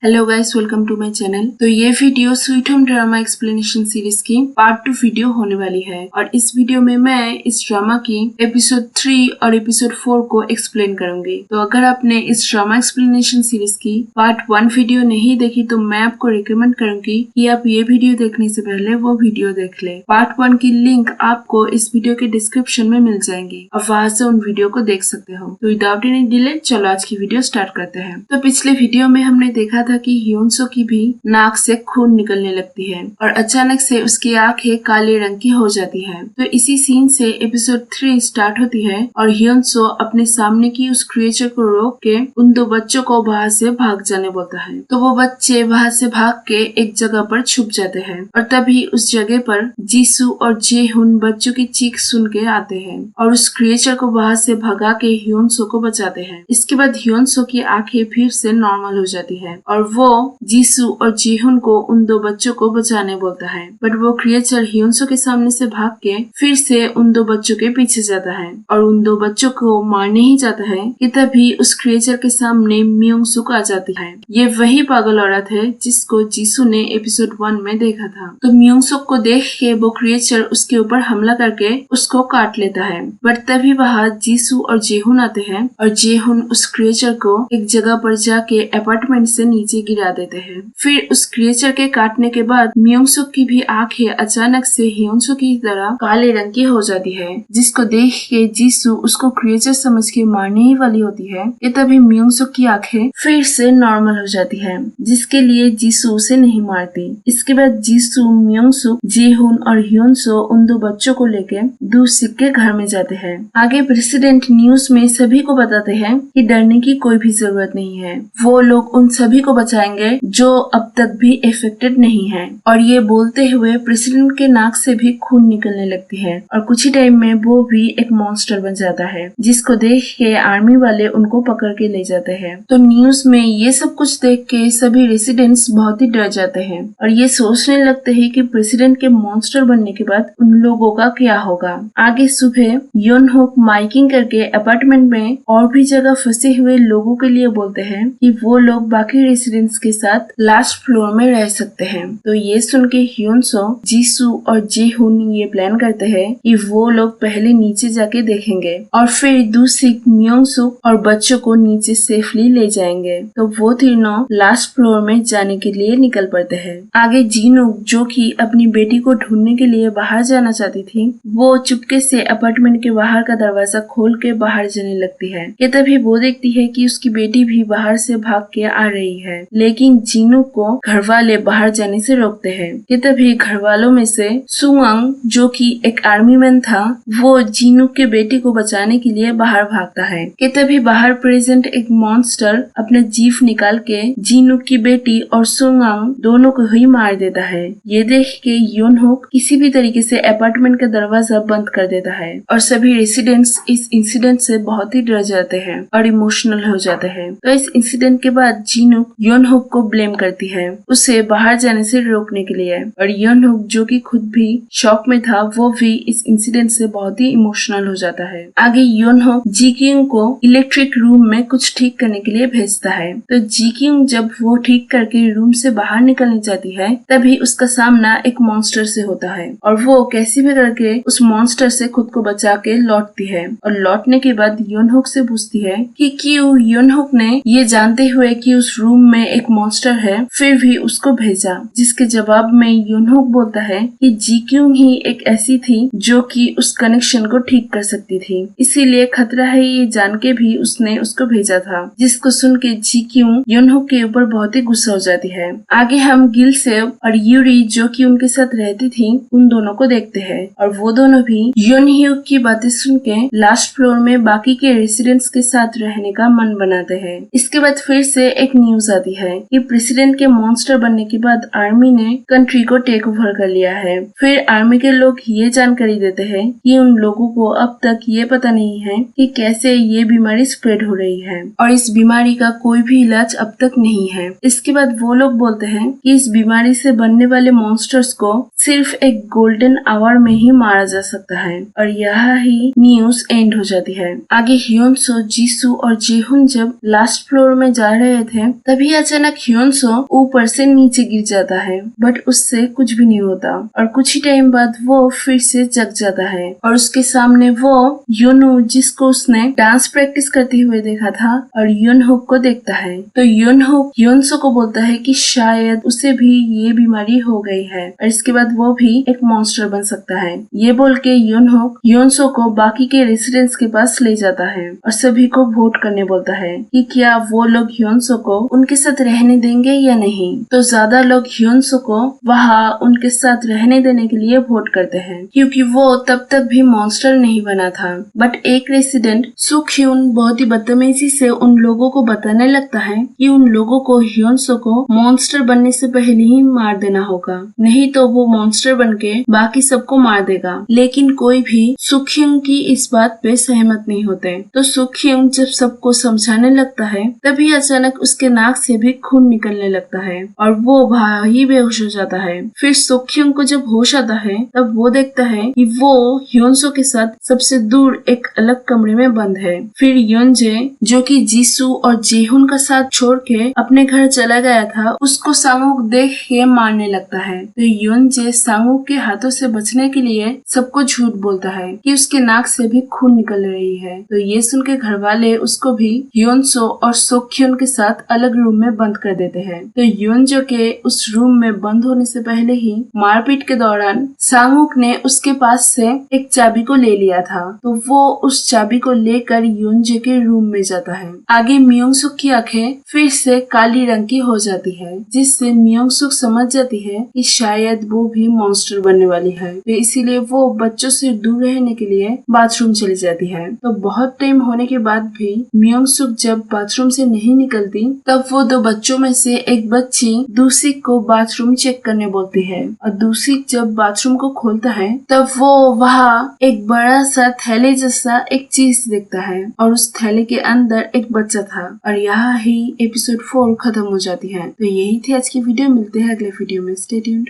Hello guys, welcome to my channel. तो ये video sweet home drama explanation series की part 2 video होने वाली है और इस वीडियो में मैं इस ड्रामा की एपिसोड 3 और एपिसोड 4 को एक्सप्लेन करूंगी। तो अगर आपने इस ड्रामा एक्सप्लेनेशन सीरीज की पार्ट 1 वीडियो नहीं देखी तो मैं आपको रिकमेंड करूंगी कि आप ये वीडियो देखने से पहले वो वीडियो देख ले। पार्ट 1 की लिंक आपको इस वीडियो के डिस्क्रिप्शन में मिल जाएंगी और वहाँ से उन वीडियो को देख सकते हो। तो विदाउट एनी डिले चलो आज की वीडियो स्टार्ट करते हैं। तो पिछले वीडियो में हमने देखा था कि ह्योनसो की भी नाक से खून निकलने लगती है और अचानक से उसकी आंखें काले रंग की हो जाती है। तो इसी सीन से एपिसोड 3 स्टार्ट होती है और ह्योनसो अपने सामने की उस क्रिएचर को रोक के उन दो बच्चों को वहां से भाग जाने बोलता है। तो वो बच्चे वहां से भाग के एक जगह पर छुप जाते हैं और तभी उस जगह पर जीसू और जेहुन बच्चों की चीख सुन के आते हैं और उस क्रिएचर को वहां से भगा के ह्योनसो को बचाते हैं। इसके बाद ह्योनसो की आंखें फिर से नॉर्मल हो जाती है और वो जीसू और जेहुन को उन दो बच्चों को बचाने बोलता है। बट वो क्रिएचर ह्योनसो के सामने से भाग के फिर से उन दो बच्चों के पीछे जाता है और उन दो बच्चों को मारने ही जाता है कि तभी उस क्रिएचर के सामने म्योंग सुक आ जाती है। ये वही पागल औरत है जिसको जीसू ने एपिसोड 1 में देखा था। तो म्योंग सुक को देख के वो क्रिएचर उसके ऊपर हमला करके उसको काट लेता है। बट तभी वहाँ जीसू और जेहुन आते हैं और जेहुन उस क्रिएचर को एक जगह पर जाके अपार्टमेंट से नीचे गिरा देते हैं। फिर उस क्रिएचर के काटने के बाद म्योंगसुक की भी आंखें अचानक से ह्योनसो की तरह काले रंग की हो जाती है, जिसको देख के जीसू उसको क्रिएचर समझ के मारने ही वाली होती है कि तभी म्योंगसुक की आंखें फिर से नॉर्मल हो जाती है, जिसके लिए जीसू उसे नहीं मारती। इसके बाद जीसू, म्योंगसुक, जेहुन और ह्योनसो उन दो बच्चों को लेके दूर सिक के घर में जाते हैं। आगे प्रेसिडेंट न्यूज में सभी को बताते हैं कि डरने की कोई भी जरूरत नहीं है, वो लोग उन सभी को बचाएंगे जो अब तक भी इफेक्टेड नहीं है। और ये बोलते हुए प्रेसिडेंट के नाक से भी खून निकलने लगती है और कुछ ही टाइम में वो भी एक मॉन्स्टर बन जाता है, जिसको देख के आर्मी वाले उनको पकड़ के ले जाते हैं। तो न्यूज में ये सब कुछ देख के सभी रेसिडेंट्स बहुत ही डर जाते हैं और ये सोचने लगते हैं कि प्रेसिडेंट के मॉन्स्टर बनने के बाद उन लोगों का क्या होगा। आगे सुबह योनहुक माइकिंग करके अपार्टमेंट में और भी जगह फंसे हुए लोगों के लिए बोलते हैं कि वो लोग बाकी रेसिडेंट्स के साथ लास्ट फ्लोर में रह सकते हैं। तो ये सुन के ह्योनसो, जीसू और जेहुन ये प्लान करते हैं कि वो लोग पहले नीचे जाके देखेंगे और फिर दूसरी म्योंगसुक और बच्चों को नीचे सेफली ले जाएंगे। तो वो तीनों लास्ट फ्लोर में जाने के लिए निकल पड़ते हैं। आगे जीनूक, जो कि अपनी बेटी को ढूंढने के लिए बाहर जाना चाहती थी, वो चुपके से अपार्टमेंट के बाहर का दरवाजा खोल के बाहर जाने लगती है कि तभी वो देखती है कि उसकी बेटी भी बाहर से भाग के आ रही है। लेकिन जीनूक को घर वाले बाहर जाने से रोकते हैं कि तभी घर वालों में से सुअंग, जो कि एक आर्मी मैन था, वो जीनूक के बेटी को बचाने के लिए बाहर भागता है कि तभी बाहर प्रेजेंट एक मॉन्स्टर अपना जीभ निकाल के जीनूक की बेटी और सुअंग दोनों को ही मार देता है। ये देख के योनहुक किसी भी तरीके से अपार्टमेंट का दरवाजा बंद कर देता है और सभी रेसिडेंट्स इस इंसिडेंट से बहुत ही डर जाते हैं और इमोशनल हो जाते हैं। तो इस इंसिडेंट के बाद जीनूक योनहुक को ब्लेम करती है उसे बाहर जाने से रोकने के लिए और योनहुक, जो कि खुद भी शॉक में था, वो भी इस इंसिडेंट से बहुत ही इमोशनल हो जाता है। आगे योनहुक जीक्यूंग को इलेक्ट्रिक रूम में कुछ ठीक करने के लिए भेजता है। तो जीक्यूंग जब वो ठीक करके रूम से बाहर निकलने जाती है तभी उसका सामना एक मॉन्स्टर से होता है और वो कैसे भी करके उस मॉन्स्टर से खुद को बचा के लौटती है और लौटने के बाद योनहुक से पूछती है कि क्यों योनहुक ने ये जानते हुए कि उस रूम में एक मॉन्स्टर है फिर भी उसको भेजा, जिसके जवाब में योनहुक बोलता है कि जीक्यूंग ही एक ऐसी थी जो कि उस कनेक्शन को ठीक कर सकती थी, इसीलिए खतरा है ये जान के भी उसने उसको भेजा था। जिसको सुन के जीक्यूंग योनहुक के ऊपर बहुत ही गुस्सा हो जाती है। आगे हम गिलसेव और यूरी, जो कि उनके साथ रहती थी, उन दोनों को देखते हैं और वो दोनों भी योनह्यूक की बातें सुन के लास्ट फ्लोर में बाकी के रेसिडेंट्स के साथ रहने का मन बनाते हैं। इसके बाद फिर से एक न्यूज आती है कि प्रेसिडेंट के मॉन्स्टर बनने के बाद आर्मी ने कंट्री को टेक ओवर कर लिया है। फिर आर्मी के लोग ये जानकारी देते हैं कि उन लोगों को अब तक ये पता नहीं है कि कैसे ये बीमारी स्प्रेड हो रही है और इस बीमारी का कोई भी इलाज अब तक नहीं है। इसके बाद वो लोग बोलते हैं कि इस बीमारी से बनने वाले मॉन्स्टर्स को सिर्फ एक गोल्डन आवर में ही मारा जा सकता है और यह ही न्यूज एंड हो जाती है। आगे ह्योनसो, जीसू और जेहुन जब लास्ट फ्लोर में जा रहे थे तभी तभी अचानक ह्योनसो ऊपर से नीचे गिर जाता है, बट उससे कुछ भी नहीं होता और कुछ ही टाइम बाद वो फिर से जग जाता है और उसके सामने वो यूनू जिसको उसने डांस प्रैक्टिस करते हुए देखा था और यूनहुक को देखता है। तो यूनहुक ह्योनसो को बोलता है कि शायद उसे भी ये बीमारी हो गई है और इसके बाद वो भी एक मॉन्स्टर बन सकता है। ये बोल के यूनहुक ह्योनसो को बाकी के रेसिडेंट्स के पास ले जाता है और सभी को वोट करने बोलता है कि क्या वो लोग ह्योनसो को उनके साथ रहने देंगे या नहीं। तो ज्यादा लोग ह्योनसो को वहाँ उनके साथ रहने देने के लिए वोट करते हैं क्योंकि वो तब तक भी मॉन्स्टर नहीं बना था। बट एक रेसिडेंट सुख्यून बहुत ही बदतमीजी से उन लोगों को बताने लगता है कि उन लोगों को ह्योनसो को मॉन्स्टर बनने से पहले ही मार देना होगा, नहीं तो वो मॉन्स्टर बन के बाकी सबको मार देगा। लेकिन कोई भी सुख्यून की इस बात पे सहमत नहीं होते। तो सुख्यून जब सबको समझाने लगता है तभी अचानक उसके नाक से भी खून निकलने लगता है और वो भाई बेहोश हो जाता है। फिर सुख्यून को जब होश आता है तब वो देखता है कि वो ह्योनसो के साथ सबसे दूर एक अलग कमरे में बंद है। फिर योनजे जो कि जीसू और जेहुन का साथ छोड़ के अपने घर चला गया था, उसको सांगुक देख के मारने लगता है। तो योनजे सांगुक के हाथों से बचने के लिए सबको झूठ बोलता है कि उसके नाक से भी खून निकल रही है। तो ये सुन के घर वाले उसको भी ह्योनसो और सोख्यून के साथ अलग रूम में बंद कर देते हैं। तो योनजो के उस रूम में बंद होने से पहले ही मारपीट के दौरान सांगुक ने उसके पास से एक चाबी को ले लिया था। तो वो उस चाबी को लेकर योनजे के रूम में जाता है। आगे मियोंगसुक की आंखें फिर से काली रंग की हो जाती है, जिससे मियोंगसुक समझ जाती है कि शायद वो भी मॉन्स्टर बनने वाली है। तो इसीलिए वो बच्चों से दूर रहने के लिए बाथरूम चली जाती है। तो बहुत टाइम होने के बाद भी मियोंगसुक जब बाथरूम से नहीं निकलती तब वो दो बच्चों में से एक बच्ची दूसिक को बाथरूम चेक करने बोलती है और दूसिक जब बाथरूम को खोलता है तब वो वहाँ एक बड़ा सा थैले जैसा एक चीज देखता है और उस थैले के अंदर एक बच्चा था। और यहाँ ही एपिसोड 4 खत्म हो जाती है। तो यही थी आज की वीडियो, मिलते हैं अगले वीडियो में। Stay tuned.